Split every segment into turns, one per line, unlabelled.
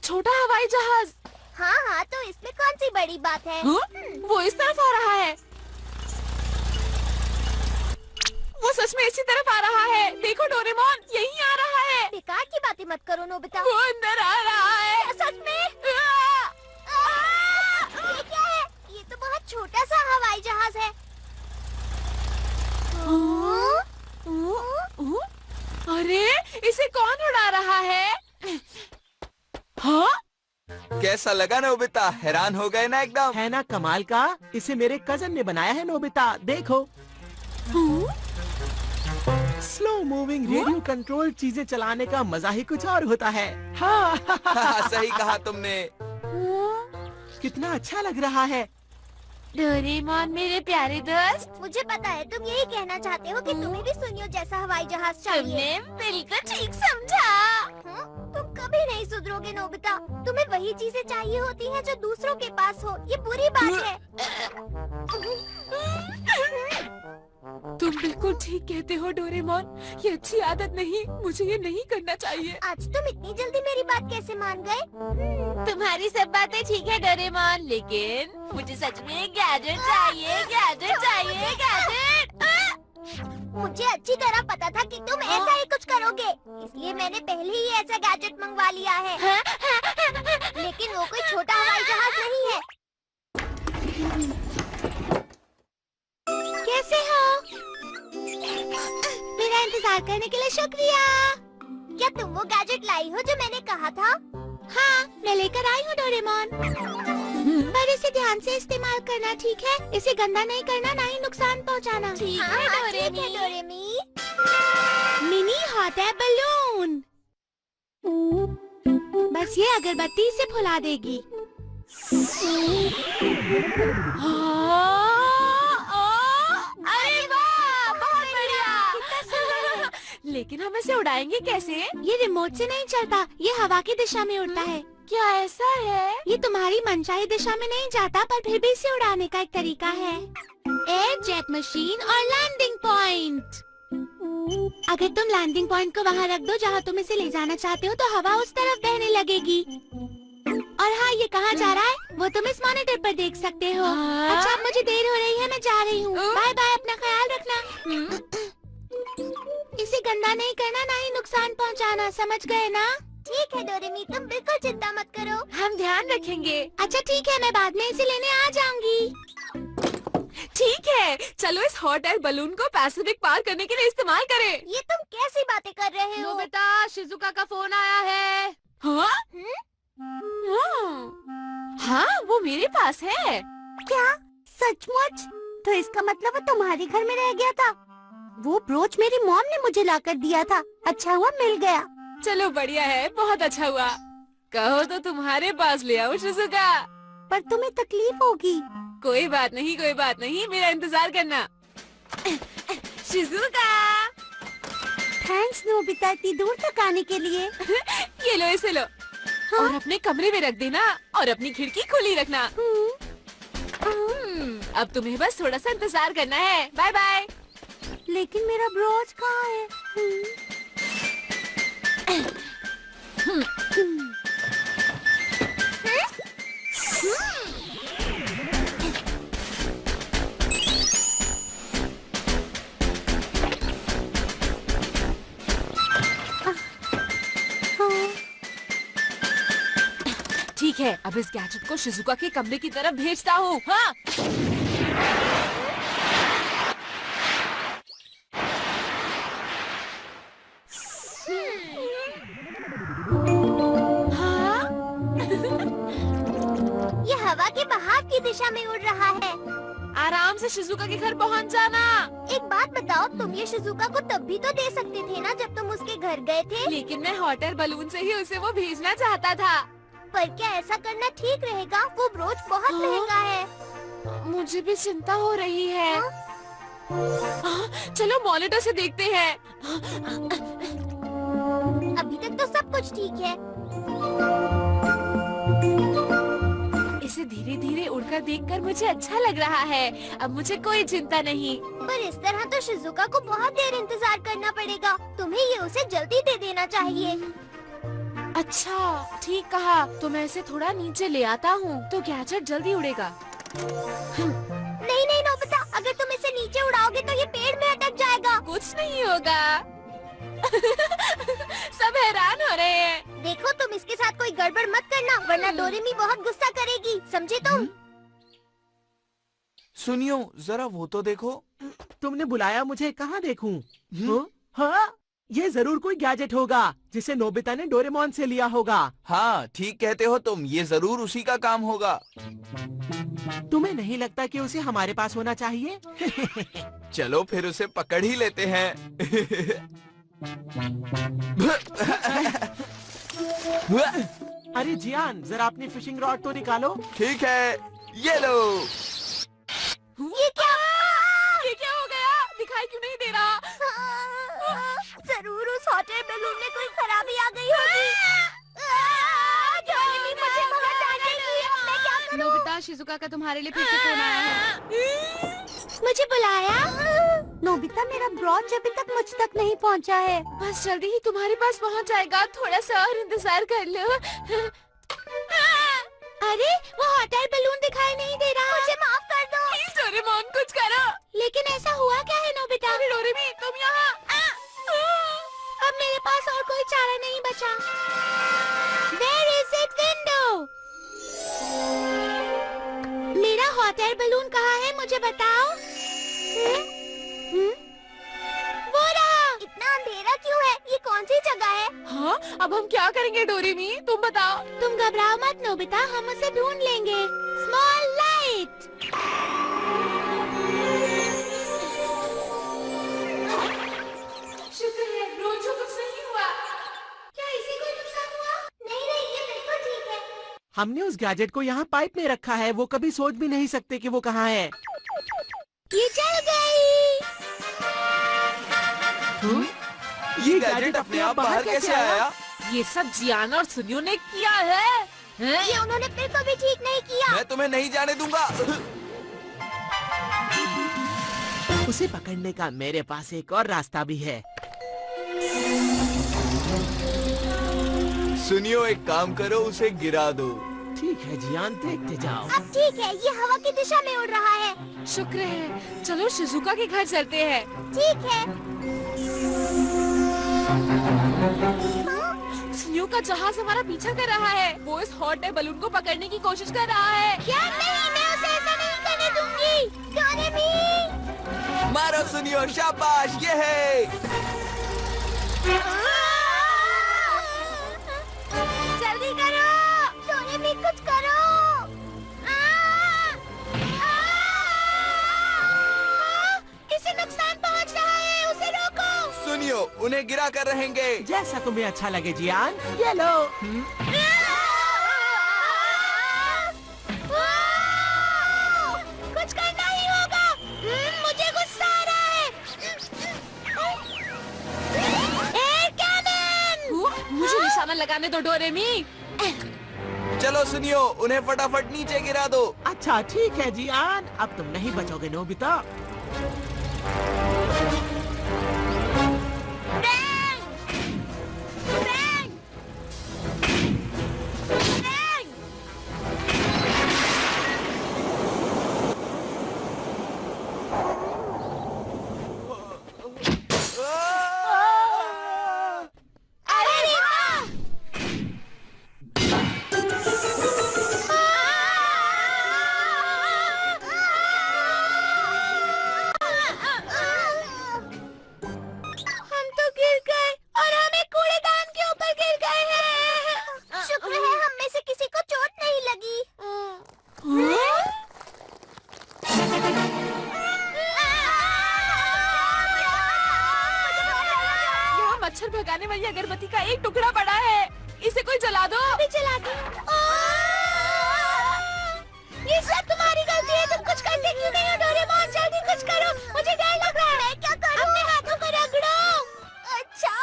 छोटा हवाई जहाज।
हाँ हाँ, तो इसमें कौन सी बड़ी बात है?
वो इस तरफ आ रहा है। वो सच में इसी तरफ आ रहा है। देखो डोरेमोन, यहीं आ रहा है।
बेकार की बातें मत करो नोबिता।
वो अंदर आ रहा है।
सच में? ये क्या है? ये तो बहुत छोटा सा हवाई जहाज है।
अरे, इसे कौन उड़ा रहा है? हाँ?
कैसा लगा नोबिता? हैरान हो गए ना एकदम?
है ना कमाल का? इसे मेरे कजन ने बनाया है नोबिता, देखो। स्लो मूविंग रेडियो कंट्रोल चीजें चलाने का मजा ही कुछ और होता है। हाँ।
सही कहा तुमने।
कितना अच्छा लग रहा है।
डोरेमोन मेरे प्यारे दोस्त,
मुझे पता है तुम यही कहना चाहते हो कि तुम्हें भी सुनियो जैसा हवाई जहाज चाहिए।
तुमने बिल्कुल ठीक समझा।
तुम कभी नहीं सुधरोगे नोबिता। तुम्हें वही चीजें चाहिए होती हैं जो दूसरों के पास हो। ये बुरी बात है।
तुम बिल्कुल ठीक कहते हो डोरेमोन। ये अच्छी आदत नहीं, मुझे ये नहीं करना चाहिए।
आज तुम इतनी जल्दी मेरी बात कैसे मान गए?
तुम्हारी सब बातें ठीक है डोरेमोन, लेकिन मुझे सच में गैजेट चाहिए, गैजेट चाहिए, गैजेट।
मुझे अच्छी तरह पता था कि तुम ऐसा ही कुछ करोगे, इसलिए मैंने पहले ही ऐसा गैजेट मंगवा लिया है। लेकिन वो कोई छोटा हवाई जहाज नहीं है। कैसे हो? मेरा इंतजार करने के लिए शुक्रिया। क्या तुम वो गैजेट लाई हो जो मैंने कहा था? हाँ, मैं लेकर आई हूँ डोरेमोन। पर इसे ध्यान से इस्तेमाल करना, ठीक है? इसे गंदा नहीं करना, ना ही नुकसान पहुँचाना।
ठीक है Doremi.
Doremi. Mini hot air balloon. बस ये अगरबत्ती से फुला देगी।
अरे वाह, बहुत बढ़िया। लेकिन हम इसे उड़ाएंगे कैसे?
ये रिमोट से नहीं चलता, ये हवा की दिशा में उड़ता है।
क्या ऐसा है?
ये तुम्हारी मनचाही दिशा में नहीं जाता, पर फिर भी इसे उड़ाने का एक तरीका है। एयर जेट मशीन और लैंडिंग पॉइंट। अगर तुम लैंडिंग पॉइंट को वहाँ रख दो जहाँ तुम इसे ले जाना चाहते हो, तो हवा उस तरफ बहने लगेगी। और हाँ, ये कहाँ जा रहा है वो तुम इस मॉनिटर पर देख सकते हो। अच्छा, अब मुझे देर हो रही है, मैं जा रही हूँ। बाय बाय, अपना ख्याल रखना। इसे गंदा नहीं करना, ना ही नुकसान पहुँचाना, समझ गए ना? ठीक है डोरेमी, तुम बिल्कुल चिंता मत करो।
हम ध्यान रखेंगे।
अच्छा ठीक है, मैं बाद में इसे लेने आ जाऊंगी।
ठीक है, चलो इस हॉट एयर बलून को पैसिफिक पार करने के लिए इस्तेमाल करें।
ये तुम कैसी बातें कर रहे हो?
नोबिता, शिजुका का फोन आया है। हाँ? हाँ, वो मेरे पास है।
क्या सचमुच? तो इसका मतलब वो तुम्हारे घर में रह गया था। वो ब्रोच मेरी मॉम ने मुझे लाकर दिया था। अच्छा हुआ मिल गया।
चलो बढ़िया है, बहुत अच्छा हुआ। कहो तो तुम्हारे पास ले आओ शिजुका।
पर तुम्हें तकलीफ होगी।
कोई बात नहीं, कोई बात नहीं, मेरा इंतजार करना। शिजुका।
थैंक्स नोबिता, इतनी दूर तक आने के लिए।
ये लो, इसे लो। हाँ? और अपने कमरे में रख देना और अपनी खिड़की खुली रखना। अब तुम्हें बस थोड़ा सा इंतजार करना है। Bye bye.
लेकिन मेरा ब्रोच कहाँ है?
ठीक है, अब इस गैजेट को शिजुका के कमरे की तरफ भेजता हूँ। हाँ?
ये हवा के बहाव की दिशा में उड़ रहा है।
आराम से शिजुका के घर पहुँच जाना।
एक बात बताओ, तुम ये शिजुका को तब भी तो दे सकते थे ना, जब तुम उसके घर गए थे।
लेकिन मैं हॉट एयर बलून से ही उसे वो भेजना चाहता था।
पर क्या ऐसा करना ठीक रहेगा? वो ब्रोच बहुत महंगा है।
मुझे भी चिंता हो रही है। चलो मॉनिटर से देखते हैं।
अभी तक तो सब कुछ ठीक है।
इसे धीरे धीरे उड़कर देखकर मुझे अच्छा लग रहा है। अब मुझे कोई चिंता नहीं।
पर इस तरह तो शिजुका को बहुत देर इंतजार करना पड़ेगा। तुम्हें ये उसे जल्दी दे देना चाहिए।
अच्छा ठीक कहा, तो मैं इसे थोड़ा नीचे ले आता हूँ तो गैजेट जल्दी उड़ेगा।
नहीं नहीं नोबिता, अगर तुम इसे नीचे उड़ाओगे तो ये पेड़ में अटक जाएगा।
कुछ नहीं होगा। सब हैरान हो रहे हैं।
देखो तुम इसके साथ कोई गड़बड़ मत करना, वरना डोरेमी बहुत गुस्सा करेगी, समझे तुम?
सुनियो, जरा वो तो देखो।
तुमने बुलाया, मुझे कहाँ देखूं? हाँ, ये जरूर कोई गैजेट होगा जिसे नोबिता ने डोरेमोन से लिया होगा।
हाँ ठीक कहते हो तुम, ये जरूर उसी का काम होगा।
तुम्हें नहीं लगता कि उसे हमारे पास होना चाहिए?
चलो फिर उसे पकड़ ही लेते हैं।
अरे जियान, जरा अपनी फिशिंग रॉड तो निकालो।
ठीक है, ये लो।
ये क्या
हो गया? दिखाई क्यों नहीं दे रहा?
जरूर उस हॉट एयर बैलून में कोई खराबी आ गई होगी। डोरेमी मुझे बहुत डांटेगी, अब मैं क्या करूं?
नोबिता, शिजुका का तुम्हारे लिए फिर से फोन आया है।
मुझे बुलाया? नोबिता, मेरा ब्रॉच अभी तक मुझ तक नहीं पहुंचा है।
बस जल्दी ही तुम्हारे पास पहुंच जाएगा, थोड़ा सा और इंतजार कर लो।
अरे वो हॉट एयर बैलून दिखाई नहीं दे रहा। मुझे माफ कर दो।
प्लीज डोरेमोन, कुछ करो।
लेकिन ऐसा हुआ क्या है नोबिता?
अरे डोरेमी, तुम यहाँ।
अब मेरे पास और कोई चारा नहीं बचा। Where is it window? मेरा हॉट एयर बैलून कहाँ है, मुझे बताओ। वो रहा। इतना अंधेरा क्यों है? ये कौन सी जगह है?
हाँ, अब हम क्या करेंगे डोरेमी, तुम बताओ।
तुम घबराओ मत नोबिता, हम उसे ढूंढ लेंगे। Small light.
शुक्र है, रोज कुछ नहीं हुआ।
क्या इसी को नुकसान हुआ? नहीं नहीं, ये बिल्कुल ठीक है।
हमने उस गैजेट को यहाँ पाइप में रखा है, वो कभी सोच भी नहीं सकते कि वो कहाँ है।
ये चल गई।
ये गैजेट अपने आप बाहर कैसे आया?
ये सब जियाना और सुनियो ने किया है।
ये उन्होंने फिर कभी ठीक नहीं किया।
मैं तुम्हें नहीं जाने दूंगा।
उसे पकड़ने का मेरे पास एक और रास्ता भी है।
सुनियो, एक काम करो, उसे गिरा दो।
ठीक है जियान, देखते जाओ।
अब ठीक है, ये हवा की दिशा में उड़ रहा है।
शुक्र है। चलो शिजुका के घर चलते हैं।
ठीक है।
सुनियो का जहाज हमारा पीछा कर रहा है। वो इस हॉट एयर बैलून को पकड़ने की कोशिश कर रहा है।
क्या? नहीं, मैं उसे ऐसा नहीं करने दूंगी। डोरेमी।
मारो सुनियो, शाबाश, ये है।
जल्दी करो, डोरेमी कुछ करो। इसे नुकसान पहुंच रहा है, उसे रोको।
सुनियो, उन्हें गिरा कर रहेंगे।
जैसा तुम्हें अच्छा लगे जियान, ये लो।
कुछ करना ही होगा। मुझे गुस्सा आ रहा है। Air cannon.
मुझे निशाना लगाने दो डोरेमी।
चलो सुनियो, उन्हें फटाफट नीचे गिरा दो।
अच्छा ठीक है जियान, अब तुम नहीं बचोगे नोबिता।
मच्छर भगाने वाली अगरबत्ती का एक टुकड़ा पड़ा है, इसे कोई जला दो।
अभी जला दो। ये सब तुम्हारी गलती है, तुम कुछ करते क्यों नहीं हो डोरेमोन? जल्दी कुछ करो, मुझे डर लग रहा है। मैं क्या करूं? अपने हाथों को रगड़ो। अच्छा।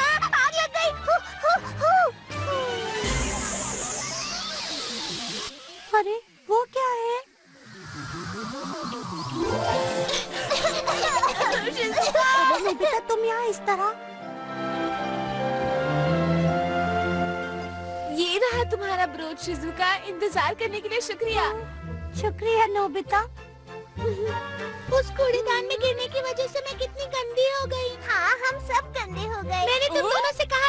आग लग गई। अरे वो क्या है? नोबिता तुम यहाँ इस तरह?
ये रहा तुम्हारा ब्रोच शिजुका, इंतजार करने के लिए शुक्रिया।
शुक्रिया नोबिता। उस कूड़ेदान में गिरने की वजह से मैं कितनी गंदी हो गई। हाँ, हम सब गंदे हो गए। मैंने तुम दोनों से कहा